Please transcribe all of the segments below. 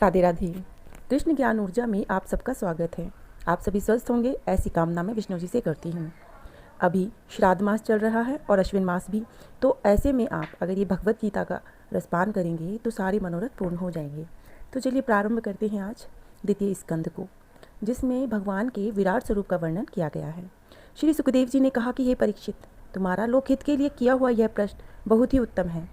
राधे राधे। कृष्ण ज्ञान ऊर्जा में आप सबका स्वागत है। आप सभी स्वस्थ होंगे ऐसी कामना मैं विष्णु जी से करती हूँ। अभी श्राद्ध मास चल रहा है और अश्विन मास भी, तो ऐसे में आप अगर ये भगवत गीता का रसपान करेंगे तो सारे मनोरथ पूर्ण हो जाएंगे। तो चलिए प्रारंभ करते हैं आज द्वितीय स्कंद को, जिसमें भगवान के विराट स्वरूप का वर्णन किया गया है। श्री सुखदेव जी ने कहा कि हे परीक्षित, तुम्हारा लोकहित के लिए किया हुआ यह प्रश्न बहुत ही उत्तम है।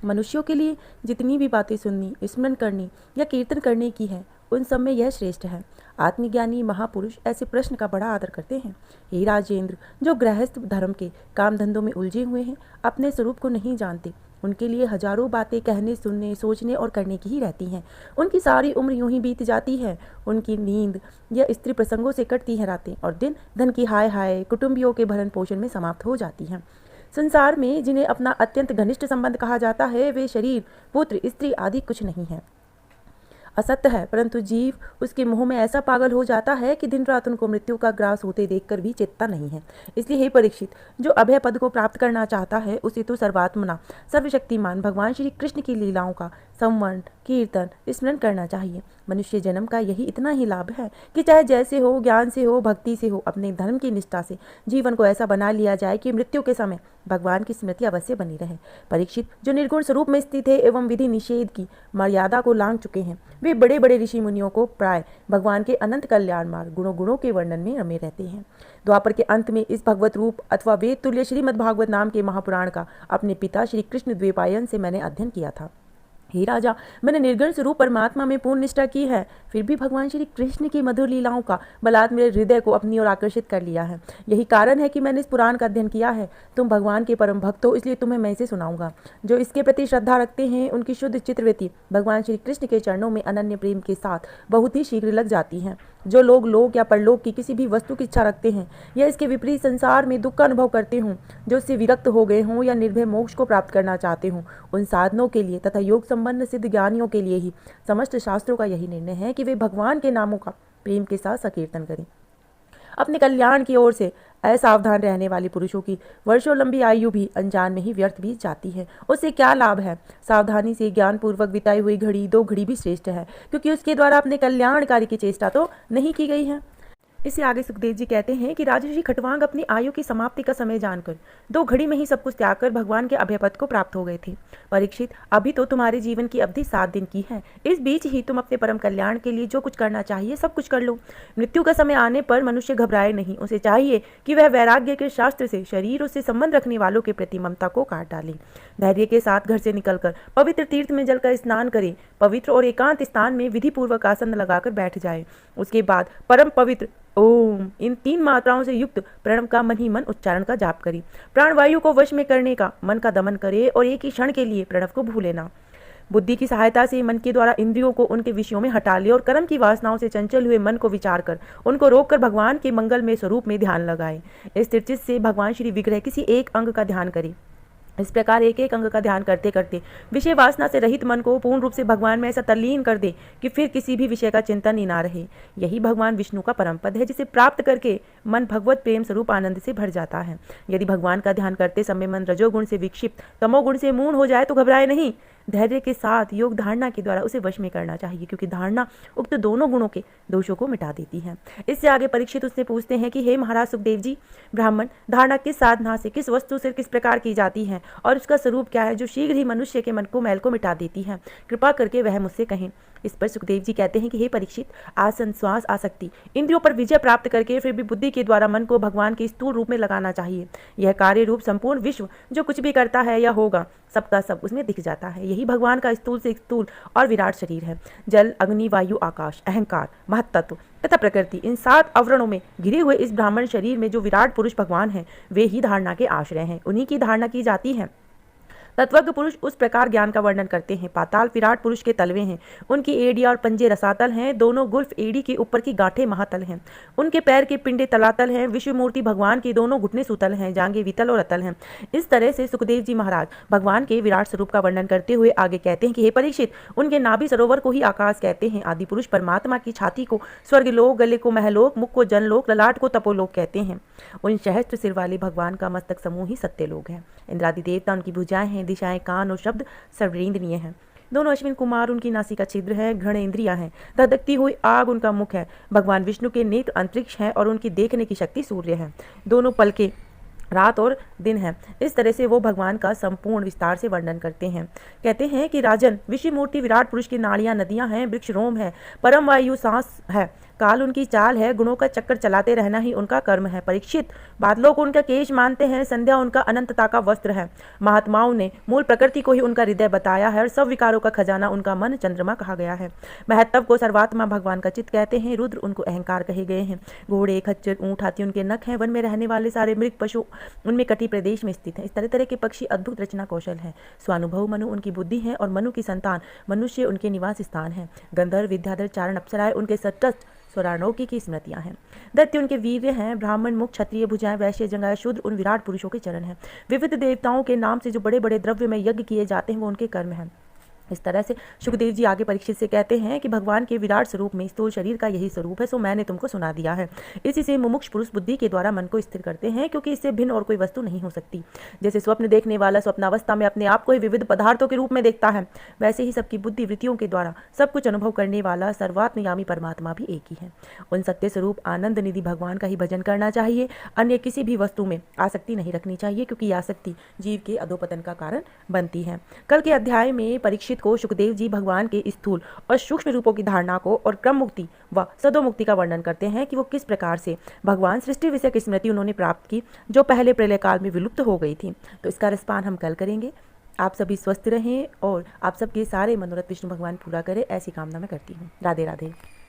मनुष्यों के लिए जितनी भी बातें सुननी, स्मरण करनी या कीर्तन करने की है, उन सब में यह श्रेष्ठ है। आत्मज्ञानी महापुरुष ऐसे प्रश्न का बड़ा आदर करते हैं। हे राजेंद्र, जो गृहस्थ धर्म के काम धंधों में उलझे हुए हैं, अपने स्वरूप को नहीं जानते, उनके लिए हजारों बातें कहने, सुनने, सोचने और करने की ही रहती हैं। उनकी सारी उम्र यूं ही बीत जाती है। उनकी नींद या स्त्री प्रसंगों से कटती हैं रातें, और दिन धन की हाय हाय कुटुंबियों के भरण पोषण में समाप्त हो जाती हैं। संसार में जिन्हें अपना अत्यंत घनिष्ठ संबंध कहा जाता है, वे शरीर, पुत्र, स्त्री आदि कुछ नहीं है, असत्य है। परंतु जीव उसके मोह में ऐसा पागल हो जाता है कि दिन रात उनको मृत्यु का ग्रास होते देखकर भी चेतता नहीं है। इसलिए हे परीक्षित, जो अभय पद को प्राप्त करना चाहता है, उसे तो सर्वात्मना सर्वशक्तिमान भगवान श्री कृष्ण की लीलाओं का संवरण, कीर्तन, स्मरण करना चाहिए। मनुष्य जन्म का यही इतना ही लाभ है कि चाहे जैसे हो, ज्ञान से हो, भक्ति से हो, अपने धर्म की निष्ठा से जीवन को ऐसा बना लिया जाए कि मृत्यु के समय भगवान की स्मृति अवश्य बनी रहे। परीक्षित, जो निर्गुण स्वरूप में स्थित है एवं विधि निषेध की मर्यादा को लांघ चुके हैं, वे बड़े बड़े ऋषि मुनियों को प्राय भगवान के अनंत कल्याण मार्ग गुणों के वर्णन में रमे रहते हैं। द्वापर के अंत में इस भगवत रूप अथवा वेद तुल्य श्रीमद् भागवत नाम के महापुराण का अपने पिता श्री कृष्ण द्वैपायन से मैंने अध्ययन किया था। हे राजा, मैंने निर्गुण स्वरूप परमात्मा में पूर्ण निष्ठा की है, फिर भी भगवान श्री कृष्ण की मधुर लीलाओं का बलात् मेरे हृदय को अपनी ओर आकर्षित कर लिया है। यही कारण है कि मैंने इस पुराण का अध्ययन किया है। तुम भगवान के परम भक्त हो, इसलिए तुम्हें मैं इसे सुनाऊंगा। जो इसके प्रति श्रद्धा रखते हैं, उनकी शुद्ध चित्तवृत्ति भगवान श्री कृष्ण के चरणों में अनन्य प्रेम के साथ बहुत ही शीघ्र लग जाती है। जो लोग लोक या परलोक की किसी भी वस्तु की इच्छा रखते हैं या इसके विपरीत संसार में दुख का अनुभव करते हों, जो इससे विरक्त हो गए हों या निर्भय मोक्ष को प्राप्त करना चाहते हों, उन साधनों के लिए तथा योग संबंध सिद्ध ज्ञानियों के लिए ही समस्त शास्त्रों का यही निर्णय है कि वे भगवान के नामों का प्रेम के साथ संकीर्तन करें। अपने कल्याण की ओर से असावधान रहने वाले पुरुषों की वर्षों लंबी आयु भी अनजान में ही व्यर्थ बीत जाती है। उससे क्या लाभ है? सावधानी से ज्ञान पूर्वक बिताई हुई घड़ी दो घड़ी भी श्रेष्ठ है, क्योंकि उसके द्वारा अपने कल्याणकारी की चेष्टा तो नहीं की गई है। इससे आगे सुखदेव जी कहते हैं कि राजर्षि खटवांग अपनी आयु की समाप्ति का समय जानकर दो घड़ी में ही सब कुछ त्याग कर भगवान के अभय पद को प्राप्त हो गए थे। परीक्षित, अभी तो तुम्हारे जीवन की अवधि 7 दिन की है। इस बीच ही तुम अपने परम कल्याण के लिए जो कुछ करना चाहिए सब कुछ कर लो। मृत्यु का समय आने पर मनुष्य घबराए नहीं। उसे चाहिए कि वह वैराग्य के शास्त्र से शरीर से संबंध रखने वालों के प्रति ममता को काट डाले। धैर्य के साथ घर से निकलकर पवित्र तीर्थ में जल का स्नान करे। पवित्र और एकांत स्थान में विधि पूर्वक आसन लगाकर बैठ जाए। उसके बाद परम पवित्र ओम इन 3 मात्राओं से युक्त प्रणव का मन ही मन उच्चारण का जाप करें। प्राणवायु को वश में करने का मन का दमन करे और एक ही क्षण के लिए प्रणव को भूले ना। बुद्धि की सहायता से मन के द्वारा इंद्रियों को उनके विषयों में हटा ले और कर्म की वासनाओं से चंचल हुए मन को विचार कर उनको रोककर भगवान के मंगल में स्वरूप में ध्यान लगाए। इस स्थिरचित्त से भगवान श्री विग्रह किसी एक अंग का ध्यान करे। इस प्रकार एक एक अंग का ध्यान करते करते विषय वासना से रहित मन को पूर्ण रूप से भगवान में ऐसा तल्लीन कर दे कि फिर किसी भी विषय का चिंतन ही ना रहे। यही भगवान विष्णु का परम पद है, जिसे प्राप्त करके मन भगवत प्रेम स्वरूप आनंद से भर जाता है। यदि भगवान का ध्यान करते समय मन रजोगुण से विक्षिप्त तमोगुण से मूर्ण हो जाए तो घबराए नहीं। धैर्य के साथ योग धारणा के द्वारा उसे वश में करना चाहिए, क्योंकि धारणा उक्त दोनों गुणों के दोषों को मिटा देती है। इससे आगे परीक्षित उससे पूछते हैं कि हे महाराज सुखदेव जी, ब्राह्मण धारणा किस साधना से, किस वस्तु से, किस प्रकार की जाती है और उसका स्वरूप क्या है, जो शीघ्र ही मनुष्य के मन को मैल को मिटा देती है? कृपा करके वह मुझसे कहें। इस पर सुखदेव जी कहते हैं कि हे परीक्षित, आसन, श्वास, आसक्ति, इंद्रियों पर विजय प्राप्त करके फिर भी बुद्धि के द्वारा मन को भगवान के स्थूल रूप में लगाना चाहिए। यह कार्य रूप संपूर्ण विश्व जो कुछ भी करता है या होगा, सबका सब उसमें दिख जाता है। यही भगवान का स्थूल से स्थूल और विराट शरीर है। जल, अग्नि, वायु, आकाश, अहंकार, महत्त्व तथा प्रकृति, इन 7 आवरणों में घिरे हुए इस ब्राह्मण शरीर में जो विराट पुरुष भगवान हैं, वे ही धारणा के आश्रय हैं। उन्हीं की धारणा की जाती है। तत्वज्ञ पुरुष उस प्रकार ज्ञान का वर्णन करते हैं। पाताल विराट पुरुष के तलवे हैं, उनकी एड़ियां और पंजे रसातल हैं, दोनों गुल्फ एड़ी के ऊपर की गांठें महातल हैं, उनके पैर के पिंडे तलातल हैं, विश्व मूर्ति भगवान के दोनों घुटने सुतल हैं, जांघें वितल और अतल हैं। इस तरह से सुखदेव जी महाराज भगवान के विराट स्वरूप का वर्णन करते हुए आगे कहते हैं कि हे परीक्षित, उनके नाभि सरोवर को ही आकाश कहते हैं। आदि पुरुष परमात्मा की छाती को स्वर्गलोक, गले को महलोक, मुख को जनलोक, ललाट को तपोलोक कहते हैं। उन सहस्त्र सिर वाले भगवान का मस्तक समूह ही सत्यलोक है। इंद्रादि देवता उनकी भुजाएं हैं, दिशाएं कान और शब्द सर्वेंद्रिय हैं। दोनों अश्विन कुमार, उनकी नासिका छिद्र है, घ्राणेंद्रियां हैं, धधकती हुई आग उनका मुख है। भगवान विष्णु के नेत्र अंतरिक्ष हैं और उनकी देखने की शक्ति सूर्य है। दोनों पल के रात और दिन है। इस तरह से वो भगवान का संपूर्ण विस्तार से वर्णन करते हैं। कहते हैं कि राजन, विश्व मूर्ति विराट पुरुष की नाड़ियां नदियां हैं, वृक्ष रोम है, परम वायु सांस है, काल उनकी चाल है, गुणों का चक्कर चलाते रहना ही उनका कर्म है। परीक्षित, बादलों को उनका केश मानते हैं, संध्या उनका अनंतता का वस्त्र है। महात्माओं ने मूल प्रकृति को ही उनका हृदय बताया है और सब विकारों का खजाना उनका मन चंद्रमा कहा गया है। महत्व को सर्वात्मा भगवान का चित्त कहते हैं। रुद्र उनको अहंकार कहे गए हैं। घोड़े, खच्चर, ऊंट, हाथी उनके नख हैं। वन में रहने वाले सारे मृग पशु उनमें कटी प्रदेश में स्थित है। इस तरह तरह के पक्षी अद्भुत रचना कौशल है। स्वानुभव मनु उनकी बुद्धि है और मनु की संतान मनुष्य उनके निवास स्थान है। गंधर्व, विद्याधर, चारण, अप्सराएं उनके सतत स्वरानों की स्मृतियां हैं। दैत्य उनके वीर्य हैं। ब्राह्मण, मुख, क्षत्रिय, भुजाएं, वैश्य, जंगाय, शूद्र उन विराट पुरुषों के चरण हैं। विविध देवताओं के नाम से जो बड़े बड़े द्रव्य में यज्ञ किए जाते हैं वो उनके कर्म हैं। इस तरह से सुखदेव जी आगे परीक्षित से कहते हैं कि भगवान के विराट स्वरूप में स्थूल शरीर का यही स्वरूप है, सो मैंने तुमको सुना दिया है। इसी से मुमुक्ष पुरुष बुद्धि के द्वारा मन को स्थिर करते हैं, क्योंकि इससे भिन्न और कोई वस्तु नहीं हो सकती। जैसे स्वप्न देखने वाला स्वप्नावस्था में अपने आप को ही विविध पदार्थों के रूप में देखता है, वैसे ही सबकी बुद्धि वृत्तियों के द्वारा सब कुछ अनुभव करने वाला सर्वात्मयामी परमात्मा भी एक ही है। उन सत्य स्वरूप आनंद निधि भगवान का ही भजन करना चाहिए। अन्य किसी भी वस्तु में आसक्ति नहीं रखनी चाहिए, क्योंकि आसक्ति जीव के अधोपतन का कारण बनती है। कल के अध्याय में परीक्षित को सुखदेव जी भगवान के स्थूल और सूक्ष्म रूपों की धारणा को और क्रम मुक्ति व सदोमुक्ति का वर्णन करते हैं कि वो किस प्रकार से भगवान सृष्टि विषय की स्मृति उन्होंने प्राप्त की, जो पहले प्रलय काल में विलुप्त हो गई थी। तो इसका रसपान हम कल करेंगे। आप सभी स्वस्थ रहें और आप सबके सारे मनोरथ विष्णु भगवान पूरा करें, ऐसी कामना मैं करती हूँ। राधे राधे।